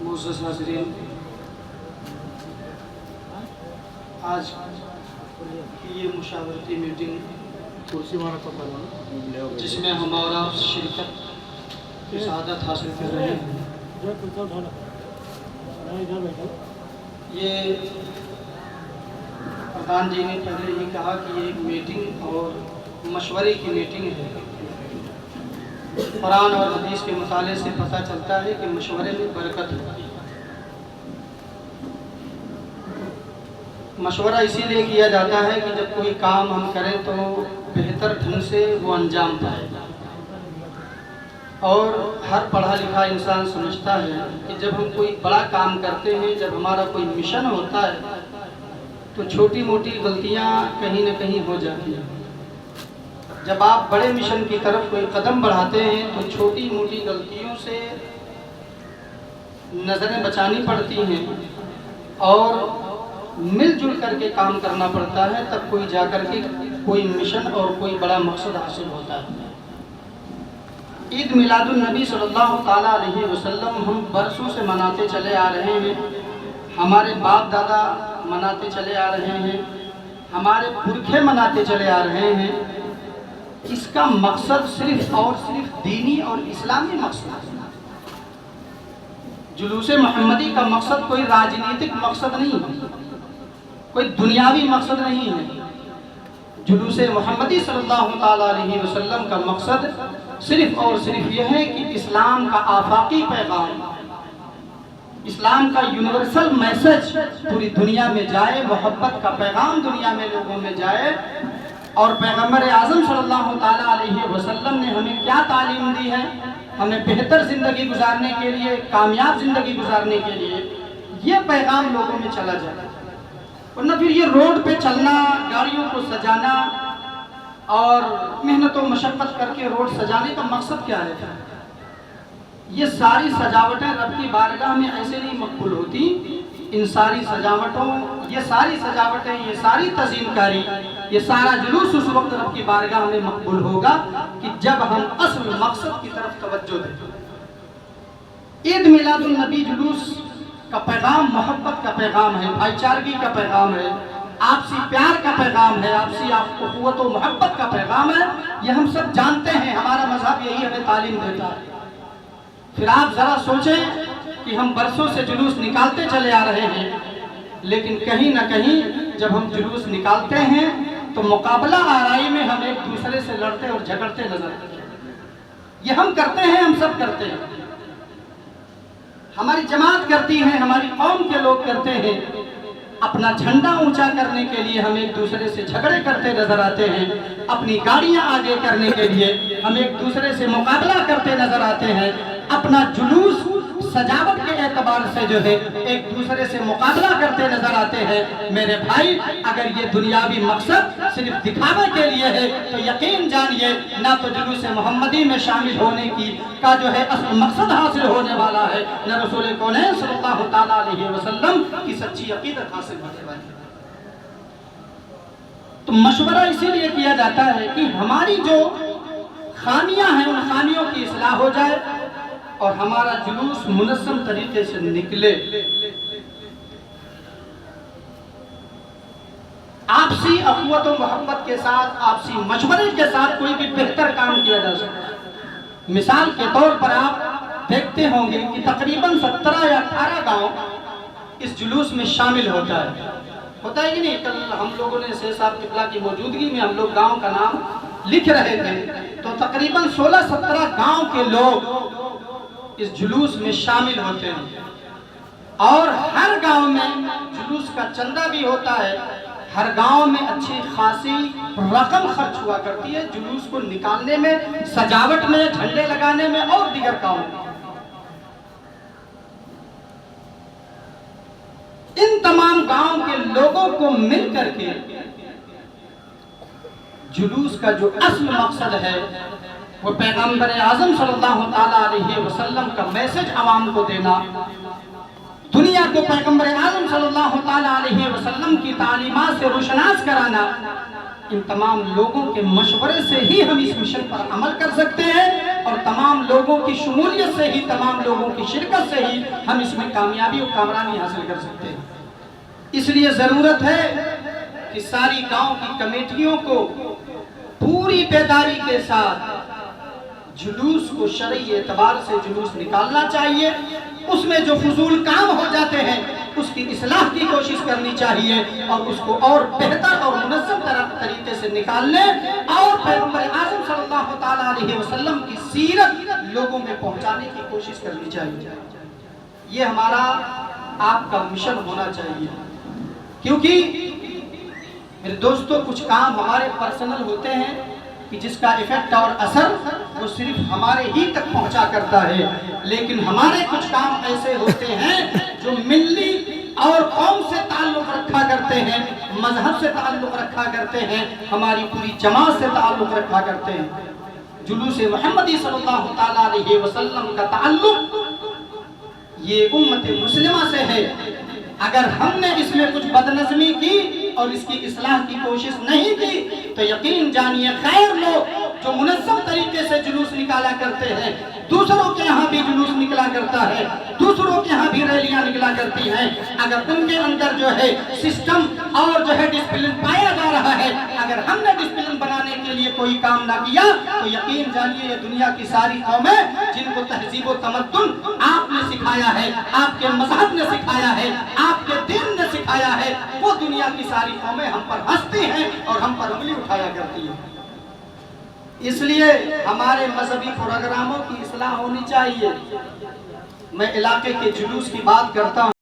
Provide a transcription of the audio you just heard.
معزز حاضرین، آج کی یہ مشاورتی میٹنگ جس میں ہم اور آپ شرکت کی سعادت حاصل کر رہے ہیں، یہ پردھان جی نے پہلے ہی کہا کہ یہ ایک میٹنگ اور مشورے کی میٹنگ ہے۔ قرآن اور حدیث کے مطالعے سے پتہ چلتا ہے کہ مشورے میں برکت ہے۔ مشورہ اسی لیے کیا جاتا ہے کہ جب کوئی کام ہم کریں تو بہتر ڈھنگ سے وہ انجام پائے، اور ہر پڑھا لکھا انسان سمجھتا ہے کہ جب ہم کوئی بڑا کام کرتے ہیں، جب ہمارا کوئی مشن ہوتا ہے تو چھوٹی موٹی غلطیاں کہیں نہ کہیں ہو جاتی ہیں۔ جب آپ بڑے مشن کی طرف کوئی قدم بڑھاتے ہیں تو چھوٹی موٹی غلطیوں سے نظریں بچانی پڑتی ہیں اور مل جل کر کے کام کرنا پڑتا ہے، تب کوئی جا کر کے کوئی مشن اور کوئی بڑا مقصد حاصل ہوتا ہے۔ عید میلاد النبی صلی اللہ تعالیٰ علیہ وسلم ہم برسوں سے مناتے چلے آ رہے ہیں، ہمارے باپ دادا مناتے چلے آ رہے ہیں، ہمارے پرکھے مناتے چلے آ رہے ہیں۔ اس کا مقصد صرف اور صرف دینی اور اسلامی مقصد ہے۔ جلوس محمدی کا مقصد کوئی راجنیتک مقصد نہیں ہے، کوئی دنیاوی مقصد نہیں ہے۔ جلوس محمدی صلی اللہ تعالیٰ علیہ وسلم کا مقصد صرف اور صرف یہ ہے کہ اسلام کا آفاقی پیغام، اسلام کا یونیورسل میسج پوری دنیا میں جائے، محبت کا پیغام دنیا میں لوگوں میں جائے۔ اور پیغمبر اعظم صلی اللہ تعالیٰ علیہ وسلم نے ہمیں کیا تعلیم دی ہے، ہمیں بہتر زندگی گزارنے کے لیے، کامیاب زندگی گزارنے کے لیے یہ پیغام لوگوں میں چلا جائے۔ ورنہ پھر یہ روڈ پہ چلنا، گاڑیوں کو سجانا اور محنت و مشقت کر کے روڈ سجانے کا مقصد کیا ہے؟ یہ ساری سجاوٹیں رب کی بارگاہ میں ایسے نہیں مقبول ہوتی۔ ان ساری سجاوٹوں، یہ ساری سجاوٹیں، یہ ساری تزئین کاری، یہ سارا جلوس اس وقت رب کی بارگاہ میں مقبول ہوگا کہ جب ہم اصل مقصد کی طرف توجہ دیں۔ عید میلاد النبی جلوس کا پیغام محبت کا پیغام ہے، بھائی چارگی کا پیغام ہے، آپسی پیار کا پیغام ہے، آپسی اخوت و محبت کا پیغام ہے۔ یہ ہم سب جانتے ہیں، ہمارا مذہب یہی ہمیں تعلیم دیتا ہے۔ پھر آپ ذرا سوچیں کہ ہم برسوں سے جلوس نکالتے چلے آ رہے ہیں، لیکن کہیں نہ کہیں جب ہم جلوس نکالتے ہیں تو مقابلہ آرائی میں ہم ایک دوسرے سے لڑتے اور جھگڑتے نظر آتے ہیں۔ یہ ہم کرتے ہیں، ہم سب کرتے ہیں، ہماری جماعت کرتی ہے، ہماری قوم کے لوگ کرتے ہیں۔ اپنا جھنڈا اونچا کرنے کے لیے ہم ایک دوسرے سے جھگڑے کرتے نظر آتے ہیں، اپنی گاڑیاں آگے کرنے کے لیے ہم ایک دوسرے سے مقابلہ کرتے نظر آتے ہیں، اپنا جلوس سجاوٹ کے اعتبار سے جو ہے ایک دوسرے سے مقابلہ کرتے نظر آتے ہیں۔ میرے بھائی، اگر یہ دنیاوی مقصد صرف دکھاوے کے لیے ہے تو یقین جانیے نہ تو جلوس محمدی میں شامل ہونے کا جو ہے اصل مقصد حاصل ہونے والا ہے، نہ رسول کونین صلی اللہ تعالیٰ علیہ وسلم کی سچی عقیدت حاصل ہونے والی ہے۔ تو مشورہ اسی لیے کیا جاتا ہے کہ ہماری جو خامیاں ہیں ان خامیوں کی اصلاح ہو جائے اور ہمارا جلوس منظم طریقے سے نکلے۔ آپسی اخوت و محبت کے ساتھ، آپسی مشورے کے ساتھ کوئی بھی بہتر کام کیا جا سکتا ہے۔ مثال کے طور پر آپ دیکھتے ہوں گے کہ تقریباً 17 یا 18 گاؤں اس جلوس میں شامل ہوتا ہے کہ نہیں؟ کل ہم لوگوں نے شیخ صاحب قبلہ کی موجودگی میں ہم لوگ گاؤں کا نام لکھ رہے تھے، تو تقریباً 16-17 گاؤں کے لوگ اس جلوس میں شامل ہوتے ہیں، اور ہر گاؤں میں جلوس کا چندہ بھی ہوتا ہے، ہر گاؤں میں اچھی خاصی رقم خرچ ہوا کرتی ہے جلوس کو نکالنے میں، سجاوٹ میں، جھنڈے لگانے میں اور دیگر کاموں میں۔ ان تمام گاؤں کے لوگوں کو مل کر کے جلوس کا جو اصل مقصد ہے وہ پیغمبر اعظم صلی اللہ تعالیٰ علیہ وسلم کا میسج عوام کو دینا، دنیا کو پیغمبر اعظم صلی اللہ تعالیٰ علیہ وسلم کی تعلیمات سے روشناس کرانا۔ ان تمام لوگوں کے مشورے سے ہی ہم اس مشن پر عمل کر سکتے ہیں، لوگوں کی شمولیت سے ہی، تمام لوگوں کی شرکت سے ہی ہم اس میں کامیابی اور کامرانی حاصل کر سکتے ہیں۔ اس لیے ضرورت ہے کہ ساری گاؤں کی کمیٹیوں کو پوری بیداری کے ساتھ جلوس کو شرعی اعتبار سے جلوس نکالنا چاہیے۔ اس میں جو فضول کام ہو جاتے ہیں اس کی اصلاح کی کوشش کرنی چاہیے، اور اس کو اور بہتر اور منظم طریقے سے نکالنے اور پیغمبر اعظم صلی اللہ تعالیٰ علیہ وسلم کی سیرت لوگوں میں پہنچانے کی کوشش کرنی چاہیے۔ یہ ہمارا آپ کا مشن ہونا چاہیے، کیونکہ میرے دوستو کچھ کام ہمارے پرسنل ہوتے ہیں کہ جس کا ایفیکٹ اور اثر وہ صرف ہمارے ہی تک پہنچا کرتا ہے، لیکن ہمارے کچھ کام ایسے ہوتے ہیں جو ملی اور قوم سے تعلق رکھا کرتے ہیں، مذہب سے تعلق رکھا کرتے ہیں، ہماری پوری جماعت سے تعلق رکھا کرتے ہیں۔ جلوس محمدی صلی اللہ تعالیٰ علیہ وسلم کا تعلق یہ امت مسلمہ سے ہے۔ اگر ہم نے اس میں کچھ بدنظمی کی اور اس کی اصلاح کی کوشش نہیں کی تو یقین جانیے خیر لوگ جو منظم طریقے سے جلوس نکالا کرتے ہیں، دوسروں کے یہاں بھی جلوس نکلا کرتا ہے، دوسروں کے یہاں بھی ریلیاں نکلا کرتی ہیں، اگر ان کے اندر جو ہے سسٹم اور جو ہے ڈسپلن پایا جا رہا ہے، اگر ہم نے ڈسپلن بنانے کے لیے کوئی کام نہ کیا تو یقین جانیے یہ دنیا کی ساری قومیں جن کو تہذیب و تمدن آپ نے سکھایا ہے، آپ کے مذہب نے سکھایا ہے، آپ کے دین نے سکھایا ہے، وہ دنیا کی ساری قومیں ہم پر ہنستی ہیں اور ہم پر انگلی اٹھایا کرتی ہیں۔ اس لیے ہمارے مذہبی پروگراموں کی اصلاح ہونی چاہیے۔ میں علاقے کے جلوس کی بات کرتا ہوں۔